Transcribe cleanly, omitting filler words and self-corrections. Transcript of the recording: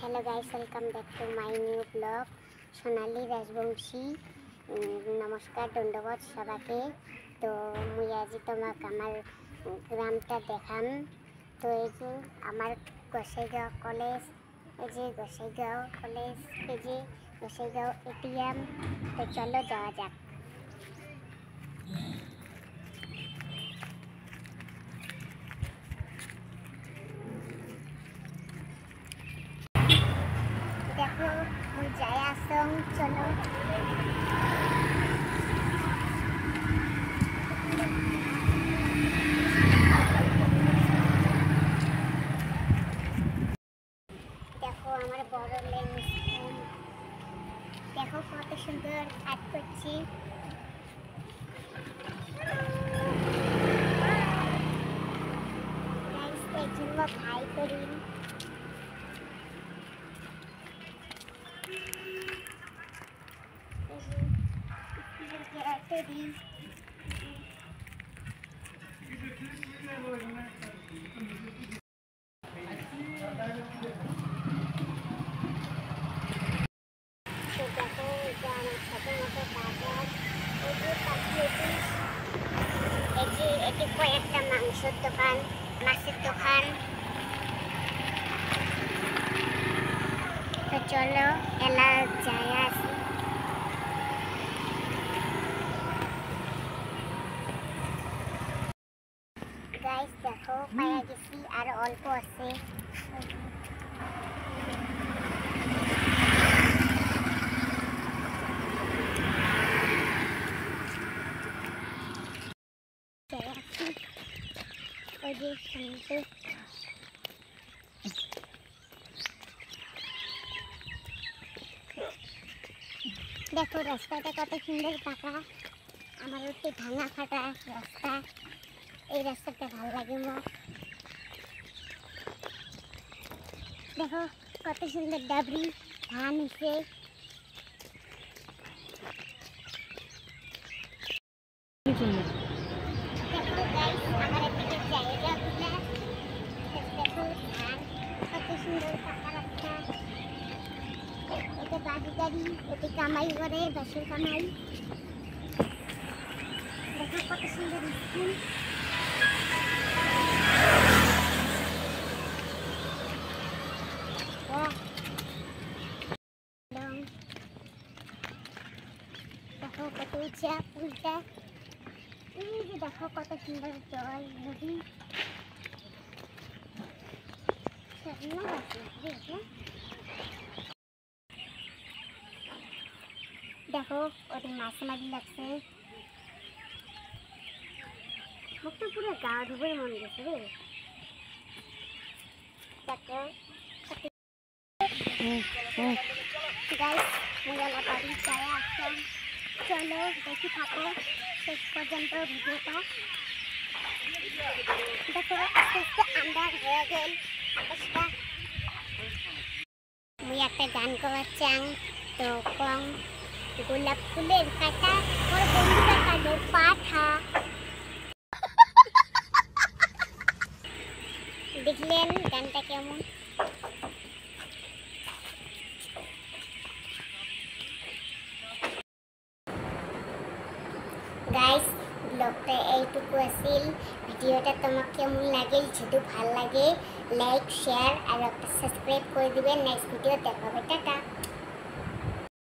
Hello guys, welcome back to my new blog Sonali Rajbanshi. নমস্কার, ধন্যবাদ সবাইকে। তো মুই আজি তোমাক আমার গ্রামটা দেখাম। তো এই যে আমার গোসাইগাঁও কলেজ, এই যে গোসাইগাঁও কলেজ, এই যে গোসাইগাঁও এটিএম। তো চলো যাওয়া যাক। দেখো মুই যাই আসং, চলো। দেখো আমার বড় লেন স্কুল, দেখো কত সুন্দর আর্ট করছি। গাইস এই জন্য ভাই করি। দেখো এটা আমার ছোট মতো বাজার। এই যে পাশে এটি কয়েকটা মাংসের দোকান, মাছের দোকান। তো চলো এলা যাই আসি। গাইস দেখো পায়া গেছি, আর অল্প আছে। ওই যে শুনতে দেখো রাস্তাটা কত সুন্দর পাকা। আমার হচ্ছে ভাঙা ফাটা রাস্তা, এই রাস্তাটা ভালো লাগে আমার। দেখো কত সুন্দর ডাবরি ধান হয়েছে। দেখো গাইস আমার এদিকে জায়গাগুলা, দেখো ধান কত সুন্দর পাকা রাস্তা। এটা বাড়ি গাড়ি, এতে কামাই করে, বাসের কামাই। দেখো কত সুন্দর স্কুল। দেখো কত উঁচা পুলটা। এই যে দেখো কত সুন্দর জল নদী। দেখো ওদের মাছ মারি লাগছে। মুখটা পুরো গা ধুবে মন গেছে রে। দেখো গাইস মুলা বাড়ি যাই আসলাম। চলো দেখি থাকো শেষ পর্যন্ত ভিডিওটা। দেখো আস্তে আস্তে আন্ধার হয়ে গেল আকাশটা। মুই একটা গান গাওয়াচ্ছাং। তো কং গোলাপ ফুলের কাটা ওর বন্ধুরা কালো পাঠা। দেখলেন গানটা কেমন? গাইস ব্লগটা এইটুকু আছিল। ভিডিওটা তোমার কেমন লাগিল যদি ভাল লাগে লাইক শেয়ার আর একটা সাবস্ক্রাইব করে দিবেন। নেক্সট ভিডিও দেখা হবে। টাটা।